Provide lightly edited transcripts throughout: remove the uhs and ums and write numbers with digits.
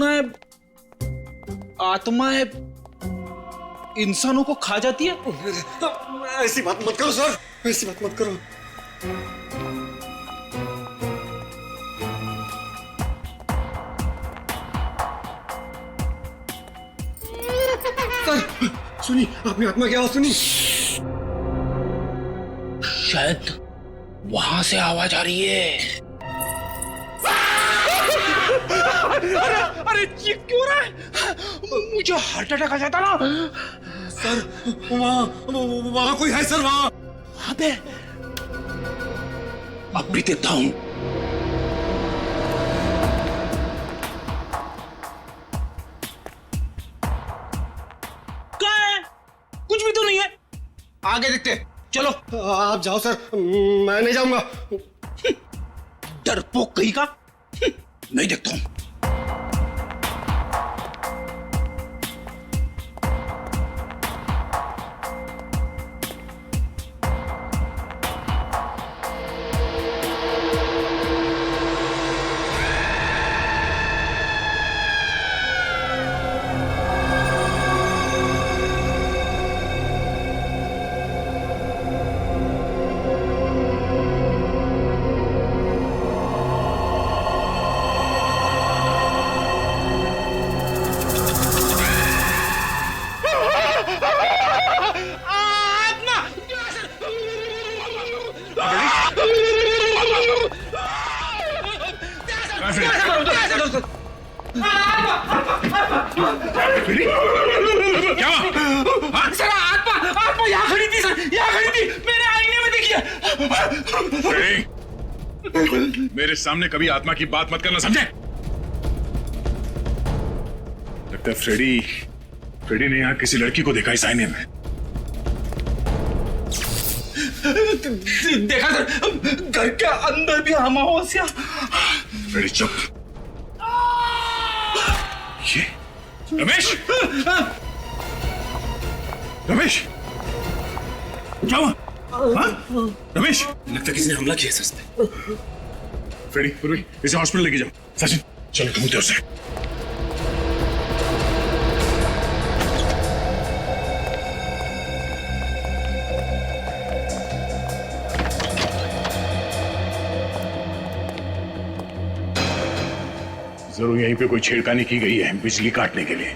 है आत्माएं इंसानों को खा जाती है। ऐसी बात मत करो सर, ऐसी बात मत करो। सर सुनी, आपने आत्मा की आवाज सुनी? शायद वहां से आवाज आ रही है। अरे अरे चीख क्यों रहा है? मुझे हार्ट अटैक आ जाता ना। सर वहां कोई है सर, वहां पे अब भी देता हूं। कहाँ है? कुछ भी तो नहीं है। आगे देखते, चलो। आप जाओ सर, मैं नहीं जाऊंगा। डरपोक कहीं का। नहीं देखता हूं। क्या सर आत्मा यहाँ खड़ी थी सर, यहाँ खड़ी थी, मेरे आईने में देखिए। मेरे सामने कभी आत्मा की बात मत करना, समझे? लगता है फ्रेडी ने यहाँ किसी लड़की को देखा इस आईने में। देखा सर, घर के अंदर भी अमावस्या। फ्रेडी चुप। ये रमेश, रमेश क्या हुआ? हाँ? रमेश, लगता है किसी ने हमला किया सर पे। फ्रेडी पूर्वी इसे हॉस्पिटल लेके जाओ। सचिन चलो ढूंढते उसे। जरूर यहीं पे कोई छेड़खानी की गई है बिजली काटने के लिए।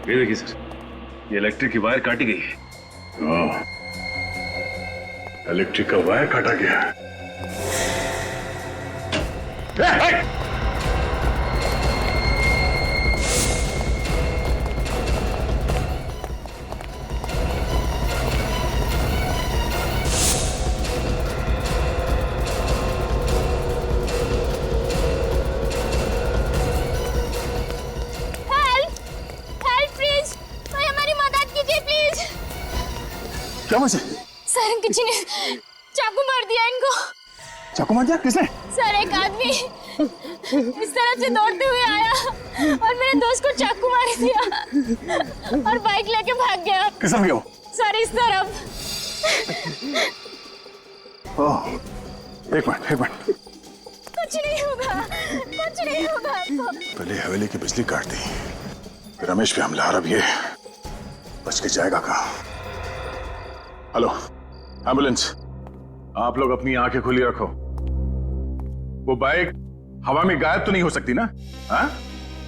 ये देखिए सर, ये इलेक्ट्रिक की वायर काटी गई है। इलेक्ट्रिक का वायर काटा गया। क्या मुझे? सर किसी ने चाकू मार दिया इनको। चाकू मार दिया? किसने? सर एक आदमी इस तरफ से दौड़ते हुए आया और मेरे दोस्त को चाकू मार दिया और बाइक लेके भाग गया। किस तरफ गया वो? सर इस तरफ। ओह, एक मिनट। कुछ नहीं होगा, कुछ नहीं होगा आपको। पहले हवेली की बिजली काट दी, फिर रमेश पे हमला। अब ये बच के जाएगा कहाँ? हेलो एम्बुलेंस, आप लोग अपनी आंखें खुली रखो। वो बाइक हवा में गायब तो नहीं हो सकती ना? हाँ,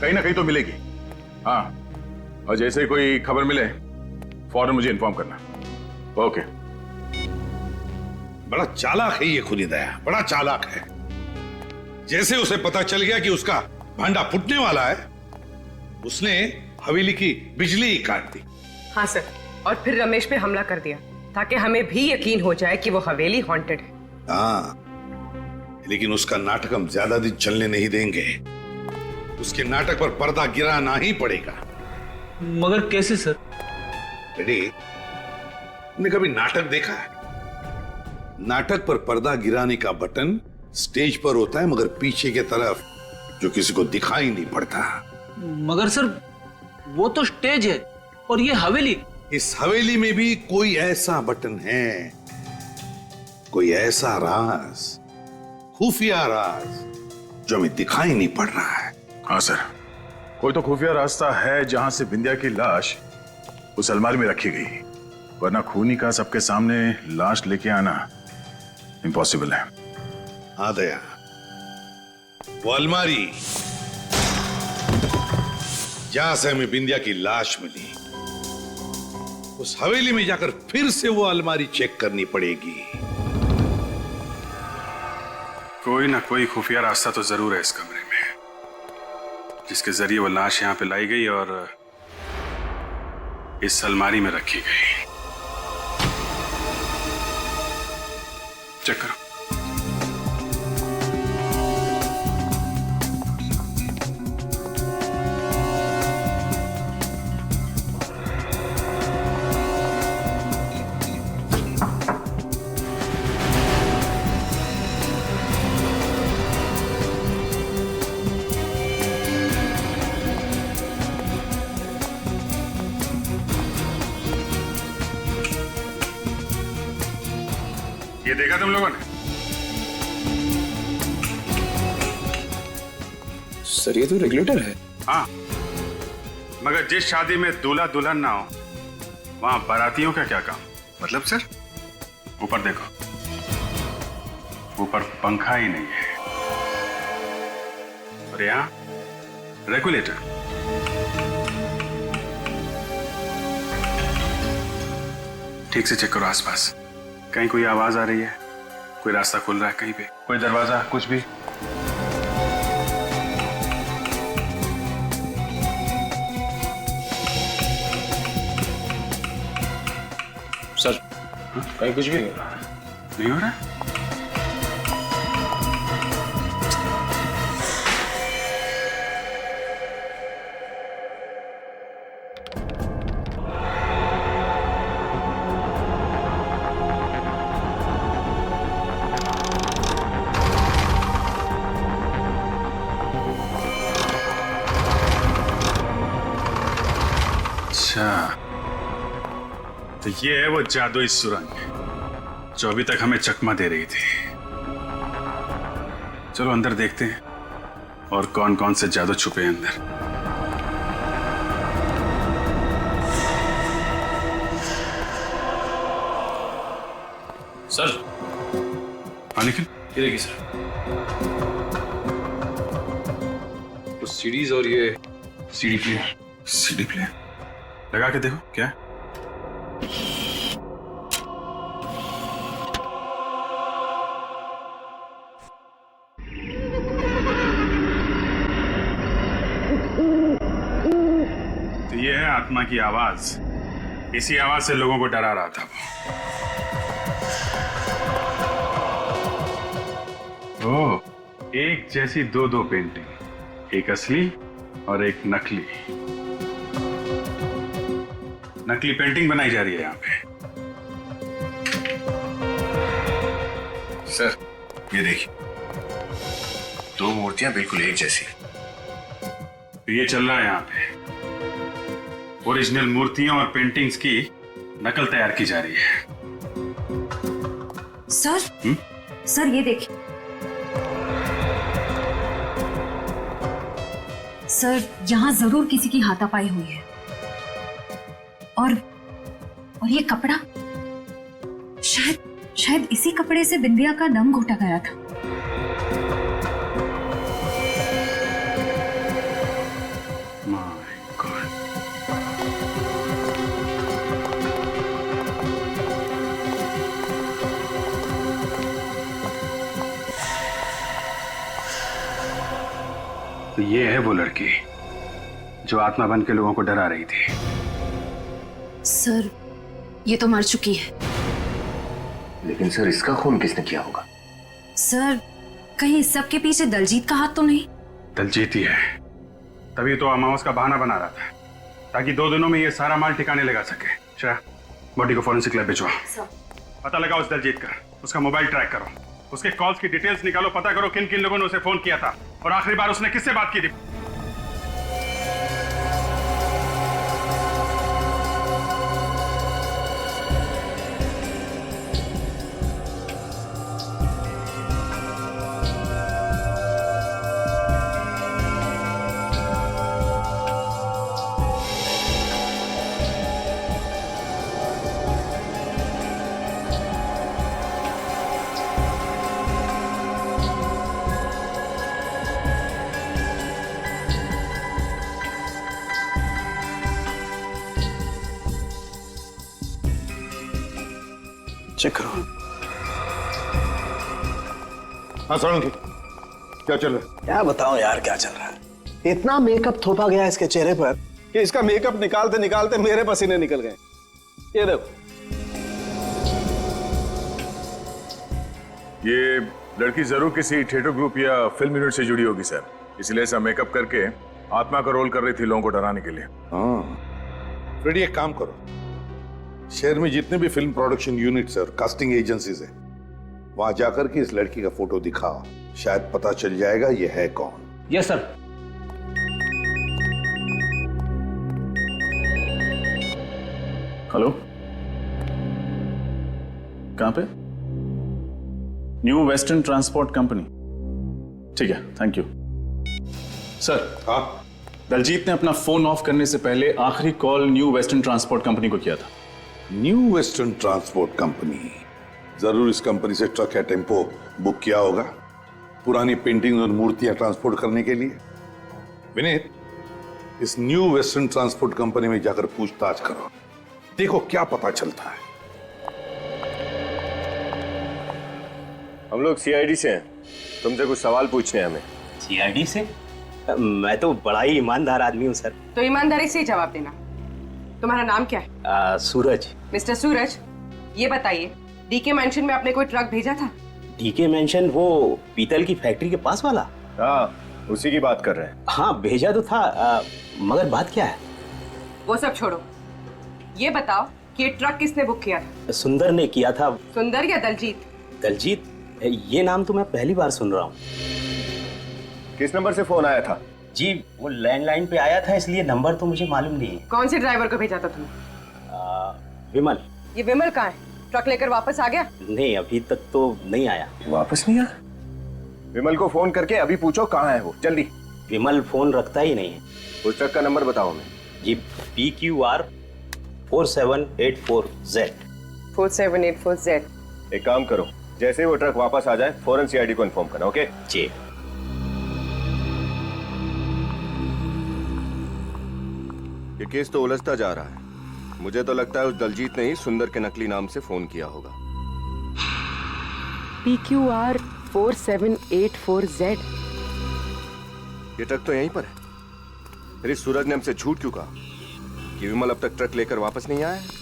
कहीं ना कहीं तो मिलेगी। हाँ, और जैसे ही कोई खबर मिले फौरन मुझे इन्फॉर्म करना। ओके। बड़ा चालाक है ये खुली दया, बड़ा चालाक है। जैसे उसे पता चल गया कि उसका भांडा फूटने वाला है, उसने हवेली की बिजली ही काट दी। हाँ सर, और फिर रमेश पे हमला कर दिया ताकि हमें भी यकीन हो जाए कि वो हवेली हॉन्टेड है। हाँ, लेकिन उसका नाटक हम ज्यादा दिन चलने नहीं देंगे। उसके नाटक पर पर्दा गिराना ही पड़ेगा। मगर कैसे सर? बेटे, तुमने कभी नाटक देखा है? नाटक पर पर्दा गिराने का बटन स्टेज पर होता है, मगर पीछे की तरफ जो किसी को दिखाई नहीं पड़ता। मगर सर वो तो स्टेज है और ये हवेली। इस हवेली में भी कोई ऐसा बटन है, कोई ऐसा राज, खुफिया राज जो हमें दिखाई नहीं पड़ रहा है। हाँ सर, कोई तो खुफिया रास्ता है जहां से बिंदिया की लाश उस अलमारी में रखी गई, वरना खूनी का सबके सामने लाश लेके आना इम्पॉसिबल है। हाँ दया, वो अलमारी जहां से हमें बिंदिया की लाश मिली, उस हवेली में जाकर फिर से वो अलमारी चेक करनी पड़ेगी। कोई ना कोई खुफिया रास्ता तो जरूर है इस कमरे में, जिसके जरिए वो लाश यहां पे लाई गई और इस अलमारी में रखी गई। चेक करो। ये देखा तुम लोगों ने? सर ये तो रेगुलेटर है। हाँ, मगर जिस शादी में दूल्हा दुल्हन ना हो, वहां बारातियों का क्या काम? मतलब सर? ऊपर देखो, ऊपर पंखा ही नहीं है और यहाँ रेगुलेटर। ठीक से चेक करो आसपास, कहीं कोई आवाज आ रही है, कोई रास्ता खुल रहा है कहीं पे, कोई दरवाजा, कुछ भी। सर कहीं कुछ भी नहीं हो रहा? अच्छा, तो ये है वो जादुई सुरंग जो अभी तक हमें चकमा दे रही थी। चलो अंदर देखते हैं और कौन कौन से जादू छुपे हैं अंदर। सर हाँ निखिल, ये देखिए सर, कुछ सीडीज और ये सीडी प्लेयर। सीडी प्लेयर लगा के देखो क्या है? तो ये है आत्मा की आवाज। इसी आवाज से लोगों को डरा रहा था वो। ओह, एक जैसी दो पेंटिंग, एक असली और एक नकली। नकली पेंटिंग बनाई जा रही है यहाँ पे। सर ये देखिए, दो मूर्तियां बिल्कुल एक जैसी। तो ये चल रहा है यहाँ पे, ओरिजिनल मूर्तियों और पेंटिंग्स की नकल तैयार की जा रही है। सर सर ये देखिए सर, यहाँ जरूर किसी की हाथापाई हुई है। और ये कपड़ा, शायद इसी कपड़े से बिंदिया का दम घोटा गया था। My God. तो ये है वो लड़की जो आत्मा बन के लोगों को डरा रही थी। सर ये तो मर चुकी है। लेकिन सर इसका खून किसने किया होगा? सर कहीं इस सब के पीछे दलजीत का हाथ तो नहीं? दलजीत ही है, तभी तो अमावस का बहाना बना रहा था ताकि 2 दिनों में ये सारा माल ठिकाने लगा सके। श्रेया, बॉडी को फॉरेंसिक लैब भिजवा। पता लगाओ उस दलजीत का, उसका मोबाइल ट्रैक करो, उसके कॉल्स की डिटेल्स निकालो, पता करो किन किन लोगों ने उसे फोन किया था और आखिरी बार उसने किससे बात की थी। चेक करो। हाँ सोलंकी, क्या चल रहा है? क्या बताओ यार क्या चल रहा है। इतना मेकअप थोपा गया इसके चेहरे पर कि इसका मेकअप निकालते निकालते मेरे पसीने निकल गए। ये देखो। ये लड़की जरूर किसी थिएटर ग्रुप या फिल्म यूनिट से जुड़ी होगी सर, इसलिए ऐसा मेकअप करके आत्मा का रोल कर रही थी लोगों को डराने के लिए। हाँ फ्रेडी, एक काम करो, शहर में जितने भी फिल्म प्रोडक्शन यूनिट्स और कास्टिंग एजेंसीज है वहां जाकर के इस लड़की का फोटो दिखाओ, शायद पता चल जाएगा ये है कौन। Yes sir. हेलो, कहां पे? New western transport company. ठीक है, थैंक यू सर। हाँ दलजीत ने अपना फोन ऑफ करने से पहले आखिरी call new western transport company को किया था। न्यू वेस्टर्न ट्रांसपोर्ट कंपनी, जरूर इस कंपनी से ट्रक या टेम्पो बुक किया होगा पुरानी पेंटिंग और मूर्तियां ट्रांसपोर्ट करने के लिए। विनीत, इस न्यू वेस्टर्न ट्रांसपोर्ट कंपनी में जाकर पूछताछ करो, देखो क्या पता चलता है। हम लोग सीआईडी से हैं, तुमसे कुछ सवाल पूछने हैं हमें। सीआईडी से? मैं तो बड़ा ही ईमानदार आदमी हूँ सर। तो ईमानदारी से ही जवाब देना। तुम्हारा नाम क्या है? सूरज। मिस्टर सूरज, ये बताइए डीके मेंशन में आपने कोई ट्रक भेजा था? डीके मेंशन वो पीतल की फैक्ट्री के पास वाला? हाँ, उसी की बात कर रहे हैं। हाँ भेजा तो था, मगर बात क्या है? वो सब छोड़ो, ये बताओ कि ये ट्रक किसने बुक किया था? सुंदर ने किया था। सुंदर या दलजीत? दलजीत, ये नाम तो मैं पहली बार सुन रहा हूँ। किस नंबर से फोन आया था? जी वो लैंडलाइन पे आया था, इसलिए नंबर तो मुझे मालूम नहीं है। कौन से ड्राइवर को भेजा था तुमने? विमल। ये विमल कहाँ है? ट्रक लेकर वापस आ गया? नहीं, अभी तक तो नहीं आया। वापस नहीं आया? विमल को फोन करके अभी पूछो कहाँ है वो, जल्दी। विमल फोन रखता ही नहीं है। उस ट्रक का नंबर बताओ हमें। जी PQR 4784Z। 4784Z। एक काम करो, जैसे ही वो ट्रक वापस आ जाए फौरन सीआईडी को इन्फॉर्म करना, ओके? जी। ये केस तो उलझता जा रहा है। मुझे तो लगता है उस दलजीत ने ही सुंदर के नकली नाम से फोन किया होगा। PQR 4784Z। ये ट्रक तो यहीं पर है। फिर इस सूरज ने हमसे झूठ क्यों कहा कि विमल अब तक ट्रक लेकर वापस नहीं आया है?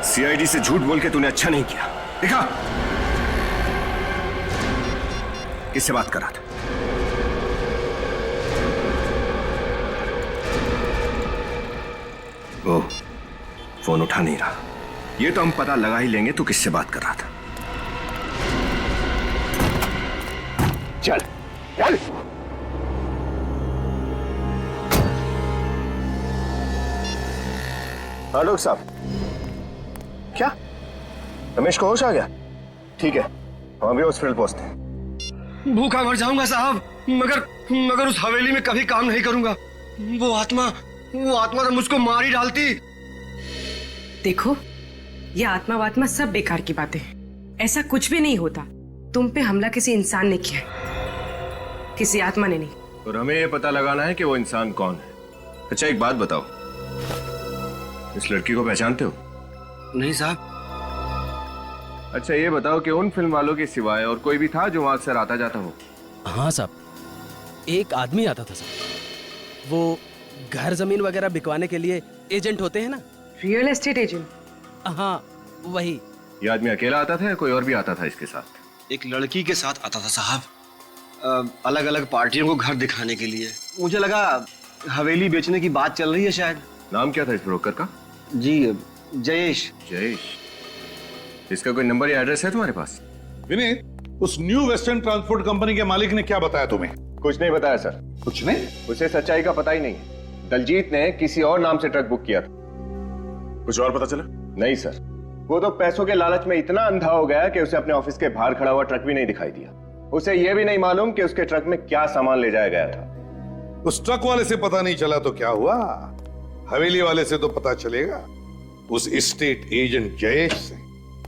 सीआईडी से झूठ बोल के तूने अच्छा नहीं किया। देखा किससे बात कर रहा था? वो फोन उठा नहीं रहा। ये तो हम पता लगा ही लेंगे तू किससे बात कर रहा था। चल चल। हाँ डॉक्टर साहब, क्या रमेश को होश आ गया? ठीक है, हम भी हॉस्पिटल पहुंचते हैं। भूखा मर जाऊंगा साहब, मगर उस हवेली में कभी काम नहीं करूंगा। वो आत्मा तो मुझको मार ही डालती। देखो, ये आत्मा वात्मा सब बेकार की बातें हैं। ऐसा कुछ भी नहीं होता। तुम पे हमला किसी इंसान ने किया, किसी आत्मा ने नहीं। और हमें ये पता लगाना है कि वो इंसान कौन है। अच्छा एक बात बताओ, इस लड़की को पहचानते हो? नहीं साहब। अच्छा ये बताओ कि उन फिल्म वालों के सिवाय और कोई भी था जो वहां अक्सर आता जाता हो? हाँ साहब, एक आदमी आता था साहब। वो घर जमीन वगैरह बिकवाने के लिए एजेंट होते हैं ना। Real estate agent? हाँ वही। ये आदमी अकेला आता था या कोई और भी आता था इसके साथ? एक लड़की के साथ आता था साहब, अलग अलग पार्टियों को घर दिखाने के लिए। मुझे लगा हवेली बेचने की बात चल रही है शायद। नाम क्या था इस ब्रोकर का? जी जयेश। जयेश। इसका कोई नंबर या एड्रेस है तुम्हारे पास? विनीत, उस न्यू वेस्टर्न ट्रांसपोर्ट कंपनी के मालिक ने क्या बताया तुम्हें? कुछ नहीं बताया सर। कुछ नहीं? उसे सच्चाई का पता ही नहीं है। दलजीत ने किसी और नाम से ट्रक बुक किया था। कुछ और पता चला? नहीं सर, वो तो पैसों के लालच में इतना अंधा हो गया कि उसे अपने ऑफिस के बाहर खड़ा हुआ ट्रक भी नहीं दिखाई दिया। उसे यह भी नहीं मालूम कि उसके ट्रक में क्या सामान ले जाया गया था। उस ट्रक वाले से पता नहीं चला तो क्या हुआ, हवेली वाले से तो पता चलेगा। उस स्टेट एजेंट जयेश से।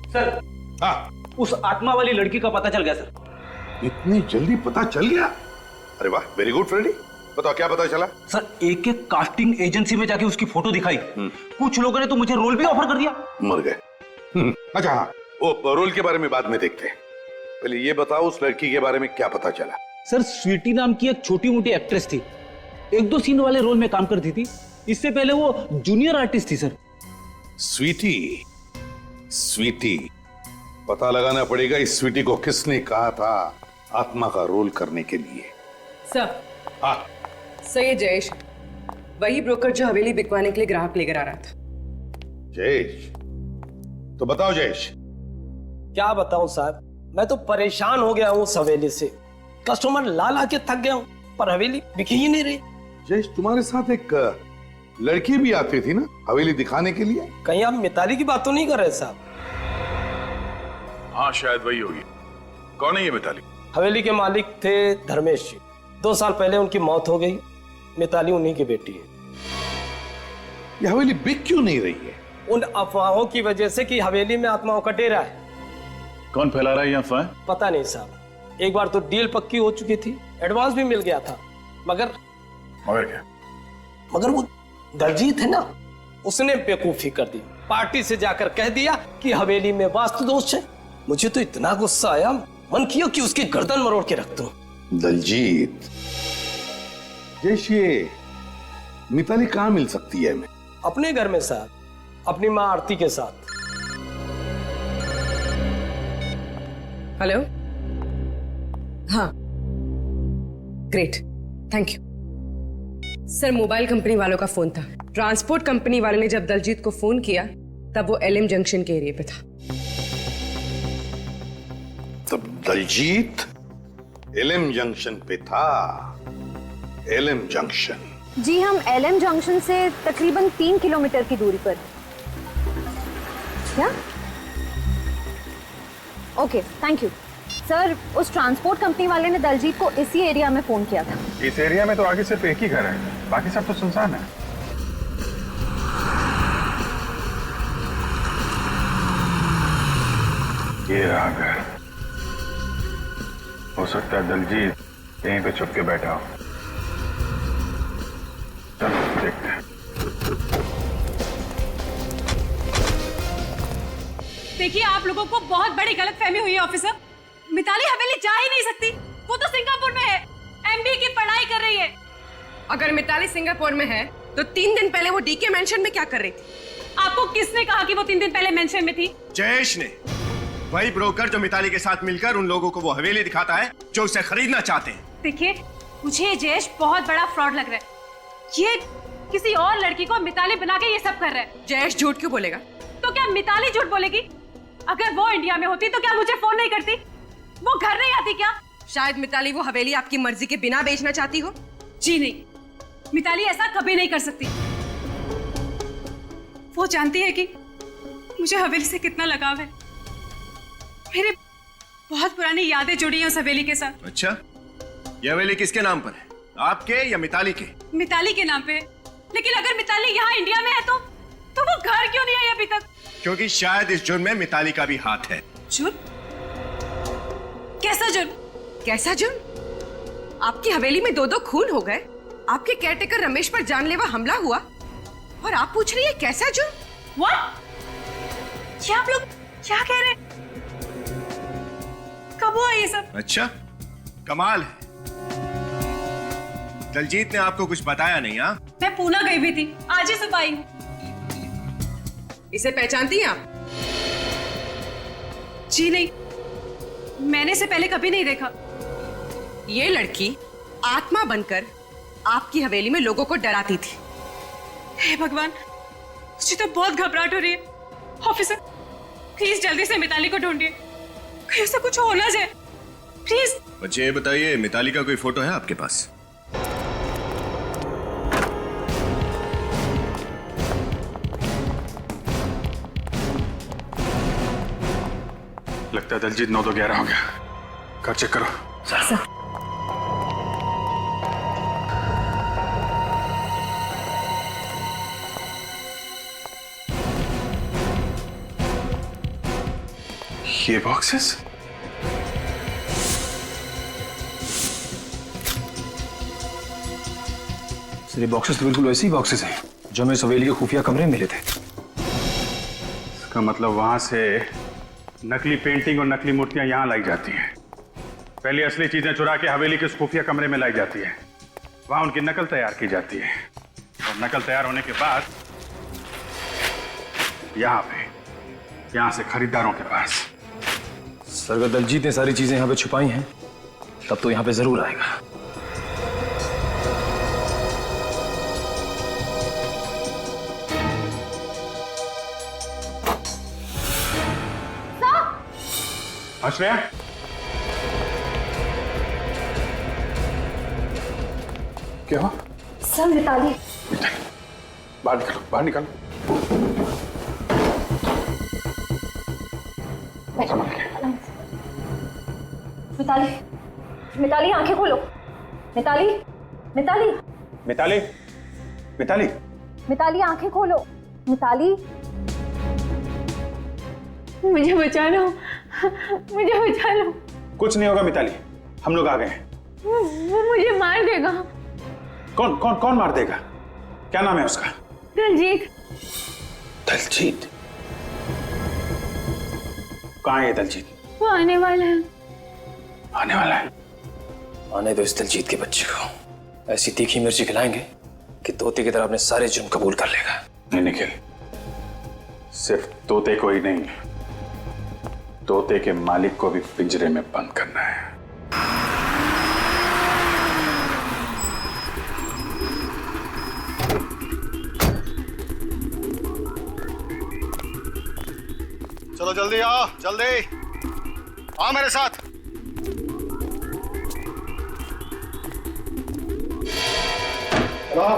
सर, हाँ, उस आत्मा वाली लड़की का पता चल गया सर। इतनी जल्दी पता चल गया? अरे वाह, वेरी गुड फ्रेडी। बताओ क्या पता चला? सर, एक कास्टिंग एजेंसी में जाके उसकी फोटो दिखाई। कुछ लोगों ने तो मुझे रोल भी ऑफर कर दिया। मर गए। अच्छा हाँ, वो रोल के बारे में बाद में देखते हैं। पहले ये बताओ उस लड़की के बारे में क्या पता चला? सर, स्वीटी नाम की एक छोटी मोटी एक्ट्रेस थी, 1-2 सीन वाले रोल में काम करती थी। इससे पहले वो जूनियर आर्टिस्ट थी सर। स्वीटी, स्वीटी, पता लगाना पड़ेगा इस स्वीटी को किसने कहा था आत्मा का रोल करने के लिए। सर, हाँ सर ये जयेश, वही ब्रोकर जो हवेली बिकवाने के लिए ग्राहक लेकर आ रहा था। जयेश? तो बताओ जयेश। क्या बताऊं साहब, मैं तो परेशान हो गया हूँ उस हवेली से। कस्टमर ला ला के थक गया हूँ, पर हवेली बिकी ही नहीं रही। जयेश, तुम्हारे साथ एक लड़की भी आती थी ना हवेली दिखाने के लिए? कहीं आप मिताली की बात तो नहीं कर रहे साहब? हाँ शायद वही होगी। कौन है ये मिताली? हवेली के मालिक थे धर्मेश जी। 2 साल पहले उनकी मौत हो गई। मिताली उन्हीं की बेटी है। ये हवेली बिक क्यों नहीं रही है? उन अफवाहों की वजह से कि हवेली में आत्माओं का डेरा है। कौन फैला रहा है ये अफवाह? पता नहीं साहब। एक बार तो डील पक्की हो चुकी थी, एडवांस भी मिल गया था, मगर क्या? मगर वो दलजीत है ना, उसने बेवकूफी कर दी। पार्टी से जाकर कह दिया कि हवेली में वास्तु दोष है। मुझे तो इतना गुस्सा आया, मन किया कि उसकी गर्दन मरोड़ के रख दूं। दलजीत, जैसे ये मिताली कहाँ मिल सकती है हमें? अपने घर में साहब, अपनी माँ आरती के साथ। हेलो, हाँ, great, thank you. Sir, mobile company वालों का फोन था। ट्रांसपोर्ट कंपनी वाले ने जब दलजीत को फोन किया तब वो एलएम जंक्शन के एरिया पे था। तब दलजीत एलएम जंक्शन पे था। LM junction? जी, हम एलएम जंक्शन से तकरीबन 3 किलोमीटर की दूरी पर। क्या? Okay, thank you sir. उस ट्रांसपोर्ट कंपनी वाले ने दलजीत को इसी एरिया में फोन किया था। इस एरिया में तो आगे सिर्फ एक ही घर है, बाकी सब तो सुनसान है। ये रहा घर। हो सकता है दलजीत यहीं पे छुप के बैठा हो। चलो देखते हैं। देखिए, आप लोगों को बहुत बड़ी गलतफहमी हुई है ऑफिसर। मिताली हवेली जा ही नहीं सकती। वो तो सिंगापुर में है, एमबीए की पढ़ाई कर रही है। अगर मिताली सिंगापुर में है तो 3 दिन पहले वो डीके मेंशन में क्या कर रही थी? आपको किसने कहा कि वो 3 दिन पहले मेंशन में थी? जयेश ने, वही ब्रोकर जो मिताली के साथ मिलकर उन लोगों को वो हवेली दिखाता है जो उसे खरीदना चाहते हैं। देखिए, मुझे जयेश बहुत बड़ा फ्रॉड लग रहा है। ये किसी और लड़की को मिताली बना के ये सब कर रहा है। जयेश झूठ क्यों बोलेगा? तो क्या मिताली झूठ बोलेगी? अगर वो इंडिया में होती तो क्या मुझे फोन नहीं करती? वो घर नहीं आती क्या? शायद मिताली वो हवेली आपकी मर्जी के बिना बेचना चाहती हो। जी नहीं, मिताली ऐसा कभी नहीं कर सकती। वो जानती है कि मुझे हवेली से कितना लगाव है। मेरे बहुत पुरानी यादें जुड़ी हैं उस हवेली के साथ। अच्छा, ये हवेली किसके नाम पर है, आपके या मिताली के? मिताली के नाम पे है। लेकिन अगर मिताली यहाँ इंडिया में है तो वो घर क्यों नहीं आई अभी तक? क्योंकि शायद इस जुर्म में मिताली का भी हाथ है। जुर्म? कैसा जुर्म? कैसा जुर्म? आपकी हवेली में 2-2 खून हो गए, आपके केयरटेकर रमेश पर जानलेवा हमला हुआ, और आप पूछ रही है कैसा जुर्म? What? ये आप लोग क्या कह रहे हैं? कब हुआ ये सब? अच्छा, कमाल है। दलजीत ने आपको कुछ बताया नहीं? हाँ, मैं पूना गई भी थी, आज ही सुबह आई हूँ। इसे पहचानती हैं आप? जी नहीं, मैंने इसे पहले कभी नहीं देखा। ये लड़की आत्मा बनकर आपकी हवेली में लोगों को डराती थी। हे भगवान, मुझे तो बहुत घबराहट हो रही है। ऑफिसर, प्लीज जल्दी से मिताली को ढूंढिए, कहीं उसे कुछ हो ना जाए, प्लीज। बच्चे ये बताइए, मिताली का कोई फोटो है आपके पास? लगता है दलजीत 9 तो 11 हो गया। घर चेक करो। सर। ये बॉक्सेस? सर ये बॉक्सेस तो बिल्कुल वैसे ही बॉक्सेस हैं जो हमें सवेली के खुफिया कमरे में मिले थे। इसका मतलब वहां से नकली पेंटिंग और नकली मूर्तियां यहां लाई जाती हैं। पहले असली चीजें चुरा के हवेली के उस खुफिया कमरे में लाई जाती है, वहां उनकी नकल तैयार की जाती है और नकल तैयार होने के बाद यहां से खरीदारों के पास। सर अगर दलजीत ने सारी चीजें यहाँ पे छुपाई हैं तब तो यहाँ पे जरूर आएगा। श्रेया, क्या हुआ? सर मिताली। बाहर निकलो, बाहर निकलो। मिताली, मिताली आंखें खोलो। मिताली, मिताली, मिताली, मिताली, मिताली आंखें खोलो। मिताली, मुझे बचा लो, मुझे बचा लो। कुछ नहीं होगा मिताली, हम लोग आ गए हैं। वो मुझे मार देगा। कौन कौन कौन मार देगा? क्या नाम है उसका? दलजीत। दलजीत? कहाँ है दलजीत? वो आने वाला है। आने वाला है? आने दो इस दलजीत के बच्चे को। ऐसी तीखी मिर्ची खिलाएंगे कि तोते की तरह अपने सारे जुर्म कबूल कर लेगा। नहीं निखिल, सिर्फ तोते को ही नहीं, तोते के मालिक को भी पिंजरे में बंद करना है। चलो जल्दी आओ, जल्दी आओ मेरे साथ। चलो।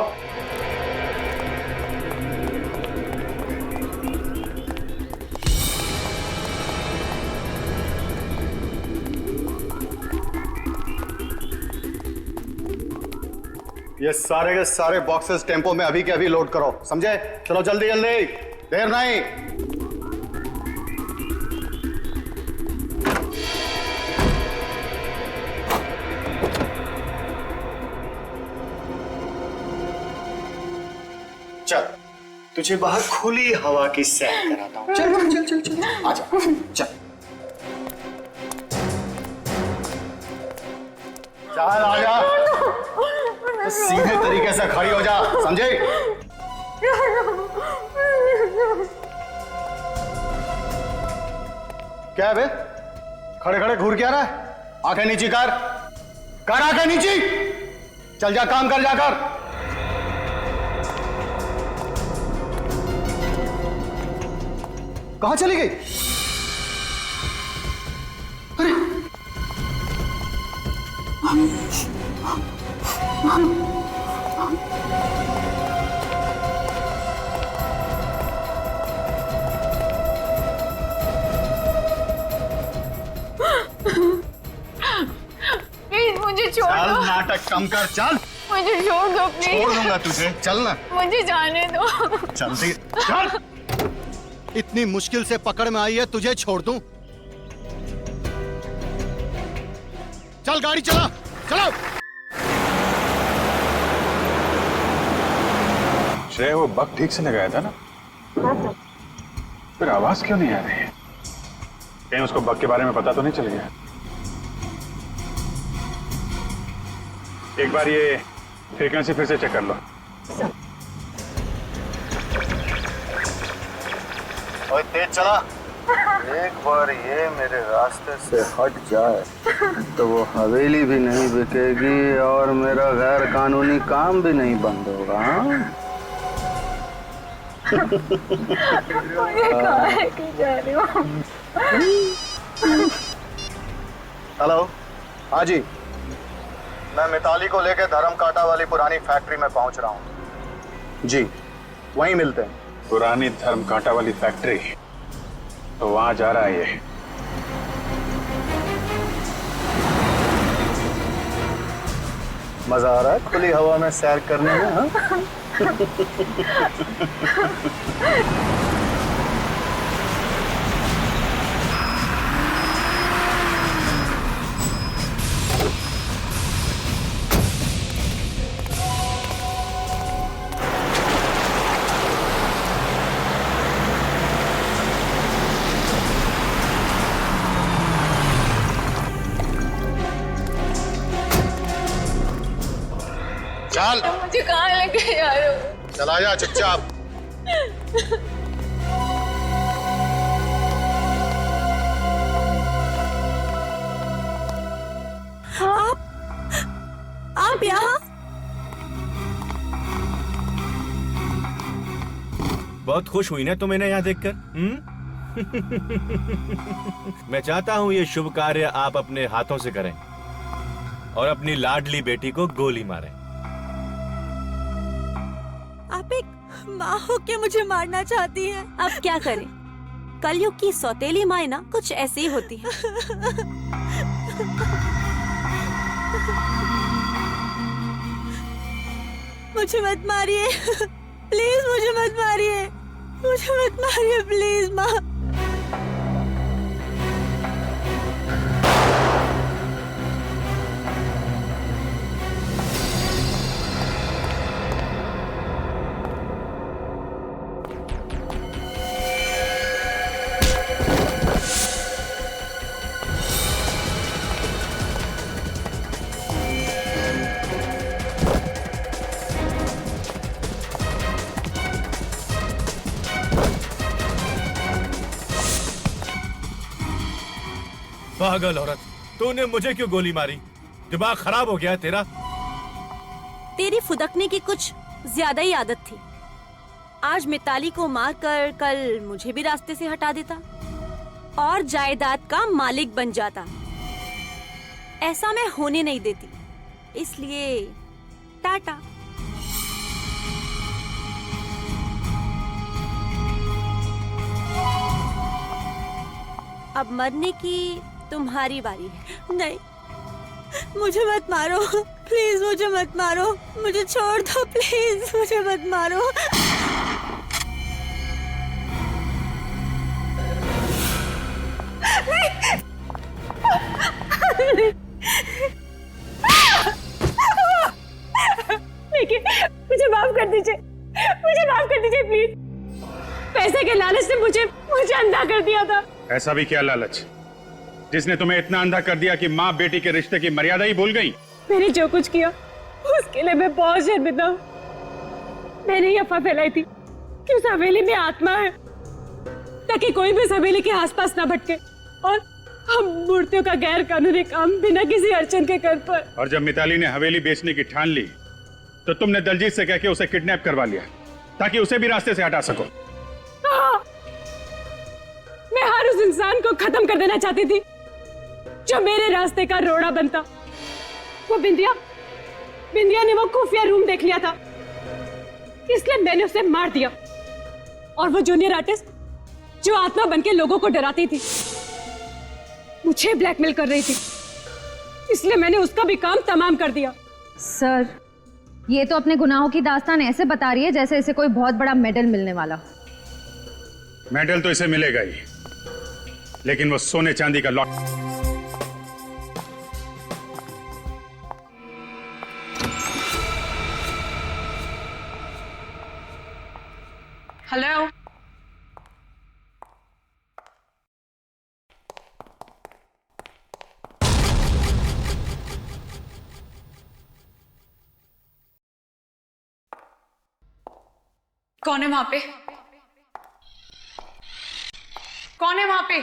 ये सारे के सारे बॉक्सेस टेम्पो में अभी के अभी लोड करो, समझे? चलो जल्दी जल्दी, देर नहीं। चल तुझे बाहर खुली हवा की सैर कराता हूं। चल चल चल चल चल, आजा चल चल, आजा। सीधे तरीके से खड़ी हो जा, समझे? क्या है बे? खड़े खड़े घूर क्या रहा है? आंखें नीची कर, कर आंखें नीची। चल जा, काम कर जाकर। कहां चली गई? अरे प्लीज मुझे छोड़ दो। नाटक कम कर, चल। मुझे छोड़ दो प्लीज। छोड़ दूंगा तुझे, चल ना। मुझे जाने दो। जल्दी चल। इतनी मुश्किल से पकड़ में आई है, तुझे छोड़ दूं? चल गाड़ी चला, चलो। श्रेया, वो बग ठीक से लगाया था ना? फिर आवाज क्यों नहीं आ रही है? कहीं उसको बग के बारे में पता तो नहीं चल गया? एक बार ये फ्रीक्वेंसी फिर से चेक कर लो। ओए तेज चला। एक बार ये मेरे रास्ते से हट जाए तो वो हवेली भी नहीं बिकेगी और मेरा गैर कानूनी काम भी नहीं बंद होगा। मुझे कहाँ लेके जा रहे हो? हेलो, हाँ जी, मैं मिताली को लेकर धर्म कांटा वाली पुरानी फैक्ट्री में पहुंच रहा हूँ जी, वहीं मिलते हैं। पुरानी धर्म कांटा वाली फैक्ट्री? तो वहां जा रहा है ये। मजा आ रहा है खुली हवा में सैर करने में? हाँ? चल मुझे कहाँ लेके जा रहे हो? चला जा चुपचाप। आप यहाँ? बहुत खुश हुई ना तुम इन्हें यहाँ देखकर? मैं चाहता हूँ ये शुभ कार्य आप अपने हाथों से करें और अपनी लाडली बेटी को गोली मारें। आप एक माँ हो के मुझे मारना चाहती हैं। अब क्या करें? कलयुग की सौतेली माँ ना कुछ ऐसी ही होती है। मुझे मत मारिए, प्लीज मुझे मत मारिए, मुझे मत मारिए प्लीज माँ। पागल औरत, तूने मुझे क्यों गोली मारी? दिमाग खराब हो गया तेरा? तेरी फुदकने की कुछ ज्यादा ही आदत थी। आज मिताली को मारकर कल मुझे भी रास्ते से हटा देता और जायदाद का मालिक बन जाता। ऐसा मैं होने नहीं देती, इसलिए टाटा। अब मरने की तुम्हारी बारी है। नहीं, मुझे मत मारो प्लीज, मुझे मत मारो, मुझे छोड़ दो प्लीज, मुझे मत मारो। देखिए, मुझे माफ कर दीजिए, मुझे माफ कर दीजिए प्लीज। पैसे के लालच से मुझे अंधा कर दिया था। ऐसा भी क्या लालच जिसने तुम्हें इतना अंधा कर दिया कि माँ बेटी के रिश्ते की मर्यादा ही भूल गई? मैंने जो कुछ किया उसके लिए मैं बहुत शर्मिंदा हूँ। मैंने ये अफवाह फैलाई थी कि उस हवेली में आत्मा है, ताकि कोई भी इस हवेली के आसपास ना भटके और हम मूर्तियों का गैर कानूनी काम बिना किसी अड़चन के कर पाए। और जब मिताली ने हवेली बेचने की ठान ली तो तुमने दलजीत से कह के उसे किडनैप करवा लिया ताकि उसे भी रास्ते से हटा सको। हाँ, मैं हर उस इंसान को खत्म कर देना चाहती थी जो मेरे रास्ते का रोड़ा बनता। वो बिंदिया ने वो खुफिया रूम देख लिया था, इसलिए मैंने उसे मार दिया। और वो जूनियर आर्टिस्ट जो आत्मा बनके लोगों को डराती थी, मुझे ब्लैकमेल कर रही थी, इसलिए मैंने उसका भी काम तमाम कर दिया। सर, ये तो अपने गुनाहों की दास्तान ऐसे बता रही है जैसे इसे कोई बहुत बड़ा मेडल मिलने वाला। मेडल तो इसे मिलेगा ही, लेकिन वो सोने चांदी का लॉट। हेलो, कौन है वहां पे? कौन है वहां पे?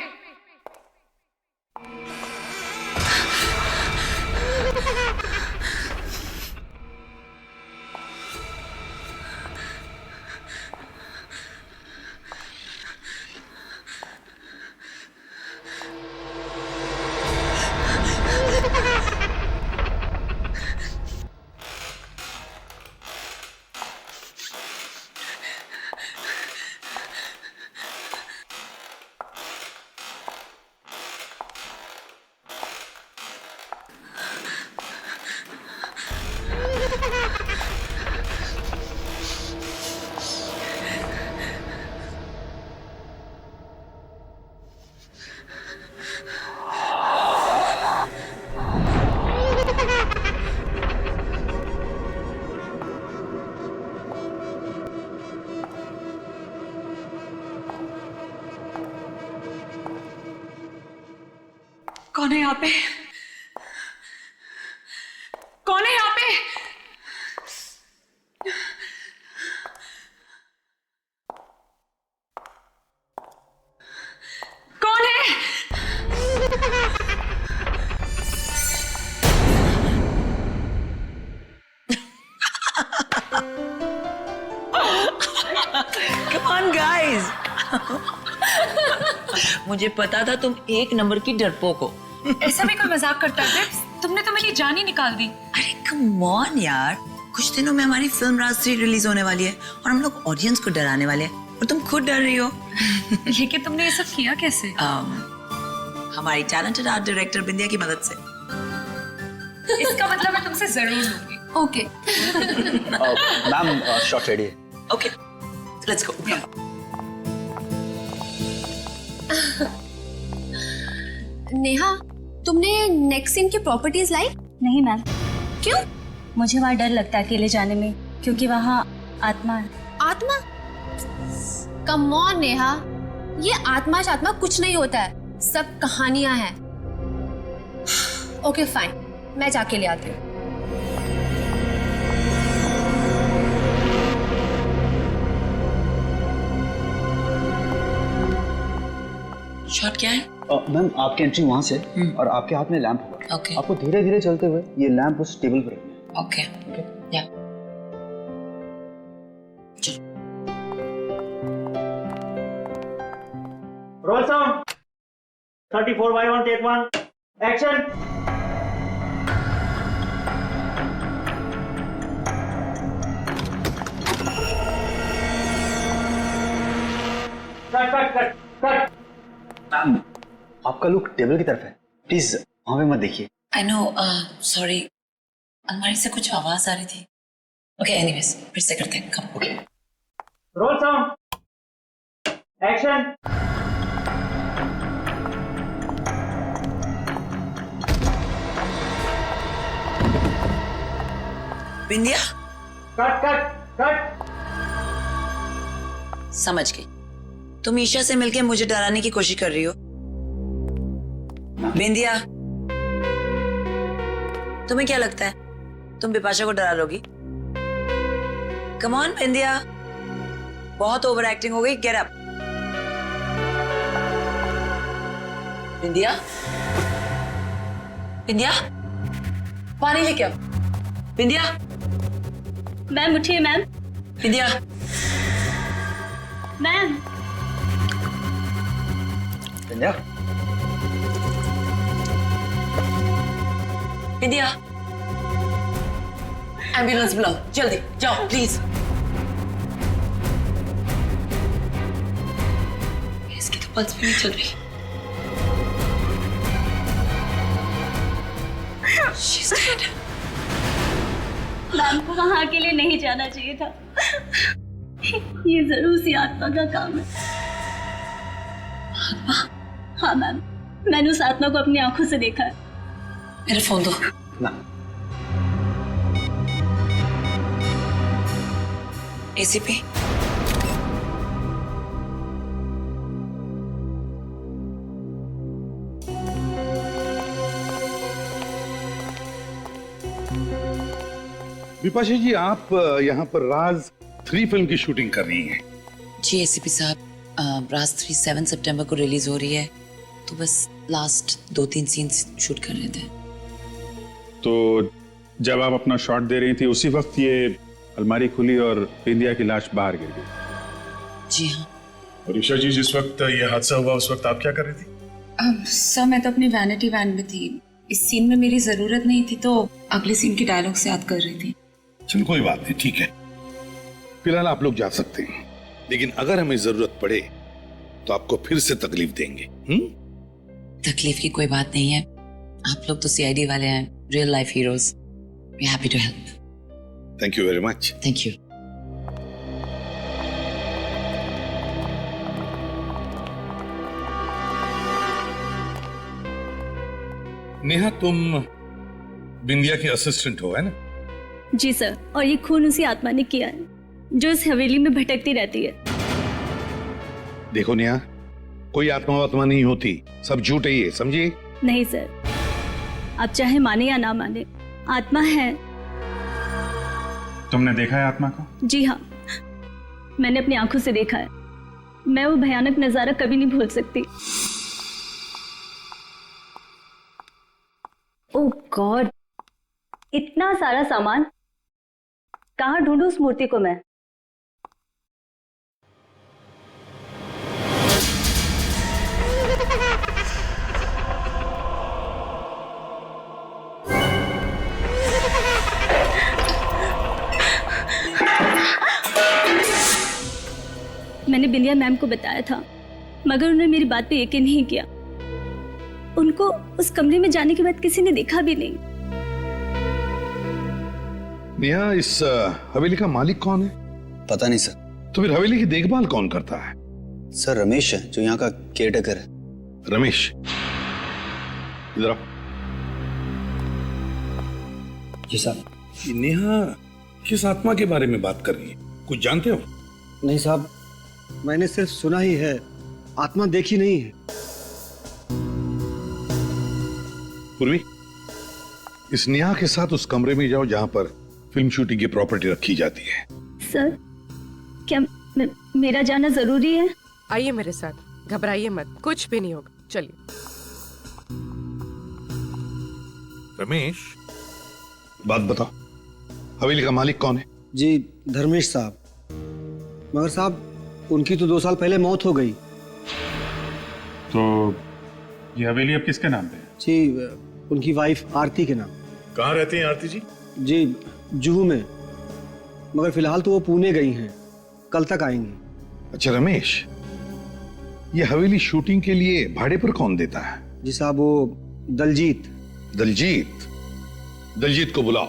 कौन है यहाँ पे? कौन है यहाँ पे? Come on guys. मुझे पता था तुम एक नंबर की डरपोक हो। ऐसा भी कोई मजाक करता है? तुमने तो मेरी जान ही निकाल दी। अरे कम ऑन यार, कुछ दिनों में हमारी फिल्म राज 3 रिलीज होने वाली है और हम लोग ऑडियंस को डराने वाले हैं और तुम खुद डर रही हो। लेकिन तुमने ये सब किया कैसे? हमारी टैलेंटेड आर्ट डायरेक्टर बिंदिया की मदद से। इसका मतलब मैं तुमसे जरूर लूंगी। ओके। मैम शॉट रेडी है। Okay, let's go. नेहा, तुमने नेक्स्ट सीन की प्रॉपर्टीज लाई? नहीं मैम। क्यों? मुझे वहाँ डर लगता है अकेले जाने में, क्योंकि वहाँ आत्मा है। आत्मा? कम ऑन नेहा, ये आत्मा शात्मा कुछ नहीं होता है, सब कहानियां हैं। ओके फाइन, मैं जाके ले आती हूँ। शॉट क्या है? मैम आपकी एंट्री वहां से और आपके हाथ में लैंप होगा। ओके। आपको धीरे धीरे चलते हुए ये लैंप उस टेबल पर रखना है। ओके ओके, या roll sound 34/1 take 1 action. Cut cut cut cut. Ma'am आपका लुक टेबल की तरफ है, प्लीज वहां पे मत देखिए। आई नो, सॉरी, अलमारी से कुछ आवाज आ रही थी। ओके एनीवेज, फिर से करते हैं। Come. Okay. Roll sound action. Bindiya, cut cut cut. समझ गई, तुम ईशा से मिलके मुझे डराने की कोशिश कर रही हो। बिंदिया, तुम्हें क्या लगता है तुम बिपाशा को डरा लोगी? कम ऑन बिंदिया, बहुत ओवर एक्टिंग हो गई। Get up. बिंदिया, बिंदिया, पानी लेके आओ। बिंदिया, मैम उठिए मैम। बिंदिया, मैम। बिंदिया, बिंदिया, एम्बुलेंस बुलाओ जल्दी, जाओ प्लीज। इसकी तो पल्स भी नहीं चल रही। She's dead. मैम को वहाँ अकेले नहीं जाना चाहिए था। ये जरूर सी आत्मा का काम है। आत्मा? हाँ मैम, मैंने उस आत्मा को अपनी आंखों से देखा है। मेरा फोन दो। ना। एसीपी, विपाशा जी, आप यहाँ पर राज 3 फिल्म की शूटिंग कर रही हैं। जी एसीपी साहब, राज 3 7 सितंबर को रिलीज हो रही है, तो बस लास्ट 2-3 सीन्स शूट कर रहे थे। तो जब आप अपना शॉट दे रही थी उसी वक्त ये अलमारी खुली और बिंदिया की लाश बाहर गिर गई। जी हाँ। और ईशा जी, जिस वक्त ये हादसा हुआ उस वक्त आप क्या कर रही थी? सर मैं तो अपनी वैनिटी वैन में थी। इस सीन में मेरी जरूरत नहीं थी, तो अगले सीन की डायलॉग से याद कर रही थी। चलो कोई बात नहीं, ठीक है, फिलहाल आप लोग जा सकते हैं, लेकिन अगर हमें जरूरत पड़े तो आपको फिर से तकलीफ देंगे। तकलीफ की कोई बात नहीं है, आप लोग तो सीआईडी वाले हैं, real life heroes. We happy to help. Thank you very much. Thank you. Neha, तुम बिंदिया की असिस्टेंट हो, है ना? जी सर, और ये खून उसी आत्मा ने किया है जो इस हवेली में भटकती रहती है। देखो नेहा, कोई आत्मा वात्मा नहीं होती, सब झूठ है ये, समझिए? नहीं सर, आप चाहे माने या ना माने, आत्मा है। तुमने देखा है आत्मा को? जी हाँ, मैंने अपनी आंखों से देखा है। मैं वो भयानक नजारा कभी नहीं भूल सकती। ओह गॉड, इतना सारा सामान, कहाँ ढूंढूं उस मूर्ति को मैं? मैंने बिंदिया मैम को बताया था, मगर उन्होंने मेरी बात पे यकीन नहीं किया। उनको उस कमरे में जाने के बाद किसी ने देखा भी नहीं। नेहा, इस हवेली का मालिक कौन है? पता नहीं सर। तो फिर हवेली की देखभाल कौन करता है? सर रमेश है, जो यहाँ का केयरटेकर है। रमेश, इधर आओ। जी साहब। नेहा किस आत्मा के बारे में बात कर रही है, कुछ जानते हो? नहीं साहब, मैंने सिर्फ सुना ही है, आत्मा देखी नहीं है। पूर्वी, इस नेहा के साथ उस कमरे में जाओ जहां पर फिल्म शूटिंग की प्रॉपर्टी रखी जाती है। सर, क्या मेरा जाना जरूरी है? आइए मेरे साथ, घबराइए मत, कुछ भी नहीं होगा, चलिए। रमेश, बात बताओ, हवेली का मालिक कौन है? जी धर्मेश साहब। मगर साहब, उनकी तो 2 साल पहले मौत हो गई। तो ये हवेली अब किसके नाम पे है? जी उनकी वाइफ आरती के नाम। कहाँ रहती हैं आरती जी? जी जुहू में, मगर फिलहाल तो वो पुणे गई हैं, कल तक आएंगी। अच्छा रमेश, ये हवेली शूटिंग के लिए भाड़े पर कौन देता है? जी साहब, वो दलजीत। दलजीत? दलजीत को बुलाओ।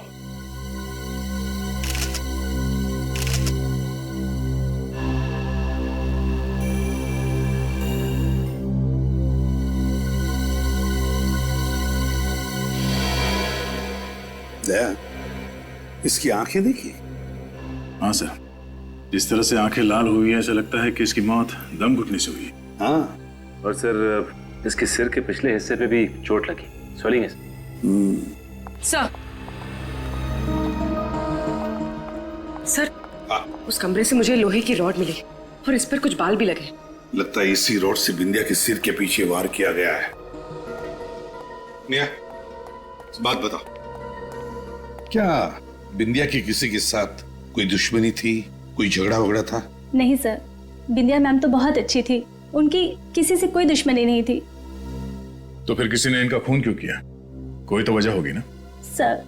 दया, इसकी आंखें देखिए। हाँ सर, जिस तरह से आंखें लाल हुई है, ऐसा लगता है कि इसकी मौत दम घुटने से हुई है। हाँ, और सर इसके सिर के पिछले हिस्से पे भी चोट लगी, स्वेलिंग है सर। सर, उस कमरे से मुझे लोहे की रॉड मिली और इस पर कुछ बाल भी लगे। लगता है इसी रॉड से बिंदिया के सिर के पीछे वार किया गया है। नेहा, बात बताओ, क्या बिंदिया की किसी के साथ कोई दुश्मनी थी, कोई झगड़ा वगड़ा था? नहीं सर, बिंदिया मैम तो बहुत अच्छी थी, उनकी किसी से कोई दुश्मनी नहीं थी। तो फिर किसी ने इनका खून क्यों किया? कोई तो वजह होगी ना? सर,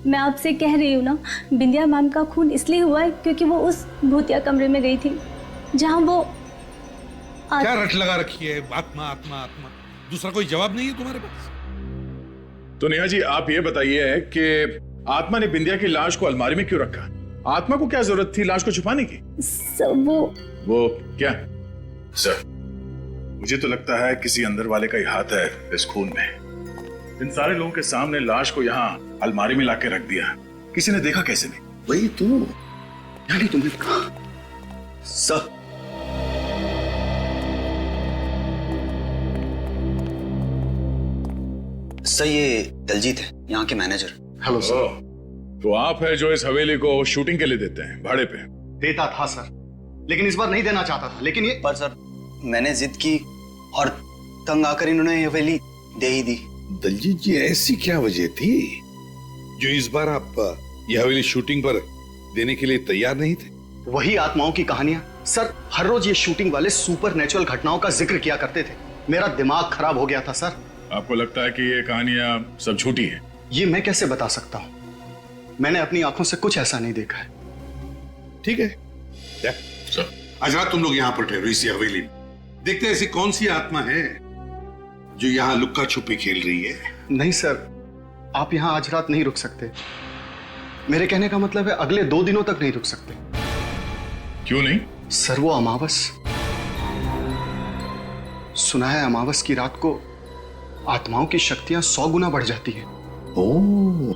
मैं आपसे कह रही हूँ ना, बिंदिया मैम का खून इसलिए हुआ है क्योंकि वो उस भूतिया कमरे में गई थी जहाँ वो क्या रट लगा रखी है? आत्मा आत्मा आत्मा, दूसरा कोई जवाब नहीं है तुम्हारे पास? तो नेहा जी, आप ये बताइए कि आत्मा ने बिंदिया की लाश को अलमारी में क्यों रखा? आत्मा को क्या जरूरत थी लाश को छुपाने की? सर, वो क्या? सर, मुझे तो लगता है किसी अंदर वाले का ही हाथ है इस खून में। इन सारे लोगों के सामने लाश को यहाँ अलमारी में लाके रख दिया, किसी ने देखा कैसे नहीं? वही तो, यानी तुमने कहा। सर, सर ये दलजीत है, यहाँ के मैनेजर। Hello sir. तो आप है जो इस हवेली को शूटिंग के लिए देते हैं भाड़े पे? देता था सर, लेकिन इस बार नहीं देना चाहता था। लेकिन ये पर सर, मैंने जिद की और तंग आकर इन्होंने ये हवेली दे ही दी। दलजीत जी, ऐसी क्या वजह थी जो इस बार आप ये हवेली शूटिंग पर देने के लिए तैयार नहीं थे? वही आत्माओं की कहानियां सर। हर रोज ये शूटिंग वाले सुपर नेचुरल घटनाओं का जिक्र किया करते थे। मेरा दिमाग खराब हो गया था सर। आपको लगता है कि ये कहानियां सब झूठी हैं? ये मैं कैसे बता सकता हूँ, मैंने अपनी आंखों से कुछ ऐसा नहीं देखा है। ठीक है, आज रात तुम लोग यहाँ पर ठहरो इसी हवेली में। देखते हैं ऐसी कौन सी आत्मा है जो यहाँ लुक्का छुपी खेल रही है। नहीं सर, आप यहाँ आज रात नहीं रुक सकते। मेरे कहने का मतलब है अगले 2 दिनों तक नहीं रुक सकते। क्यों नहीं? सर, वो अमावस, सुना है अमावस की रात को आत्माओं की शक्तियां 100 गुना बढ़ जाती हैं। ओह।